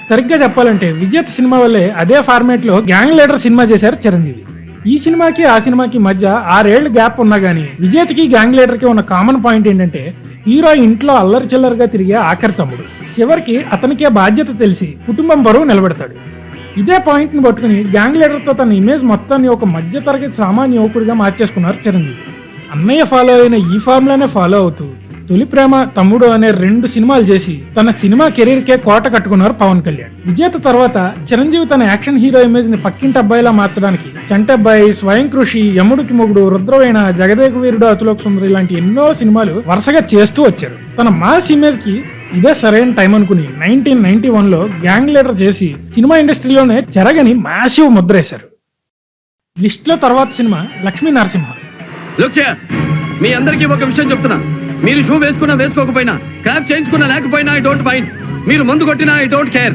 సరిగ్గా చెప్పాలంటే విజేత సినిమా వల్లే అదే ఫార్మేట్ లో గ్యాంగ్ లీడర్ సినిమా చేశారు చిరంజీవి. ఈ సినిమాకి ఆ సినిమాకి మధ్య 6 ఏళ్ల గ్యాప్ ఉన్నా గానీ విజేతకి గ్యాంగ్ లీడర్ కి ఉన్న కామన్ పాయింట్ ఏంటంటే హీరో ఇంట్లో అల్లరి చిల్లరగా తిరిగే ఆఖరి తమ్ముడు. చివరికి అతనికే బాధ్యత తెలిసి కుటుంబం బరువు నిలబెడతాడు. ఇదే పాయింట్ ని పట్టుకుని గ్యాంగ్ లీడర్ తో తన ఇమేజ్ మొత్తాన్ని ఒక మధ్య తరగతి సామాన్య యువకుడిగా మార్చేసుకున్నారు చిరంజీవి. అన్నయ్య ఫాలో అయిన ఈ ఫార్ములానే ఫాలో అవుతూ తొలి ప్రేమ, తమ్ముడు అనే 2 సినిమాలు చేసి తన సినిమా కెరీర్ కే కోట కట్టుకున్నారు పవన్ కళ్యాణ్. విజేత తర్వాత చిరంజీవి తన యాక్షన్ హీరో ఇమేజ్ ని పక్కింటి అబ్బాయిలా మార్చడానికి చంటబ్బాయి, స్వయం కృషి, యముడికి మొగుడు, రుద్రవీణ, జగదేక వీరుడు, అతులోక సుందరి ఇలాంటి ఎన్నో సినిమాలు వరుసగా చేస్తూ వచ్చారు. తన మాస్ ఇమేజ్ కి ఇదే సరైన టైం అనుకుని 1991 లో గ్యాంగ్ లీడర్ చేసి సినిమా ఇండస్ట్రీలోనే చెరగని మ్యాసివ్ ముద్రేశారు. లిస్ట్ లో తర్వాత సినిమా లక్ష్మీ నరసింహ. మీ అందరికీ ఒక విషయం చెప్తున్నా, మీరు షూ వేసుకున్నా వేసుకోకపోయినా, క్యాప్ చేయించుకున్నా లేకపోయినా ఐ డోంట్ మైండ్. మీరు మందు కొట్టినా ఐ డోంట్ కేర్.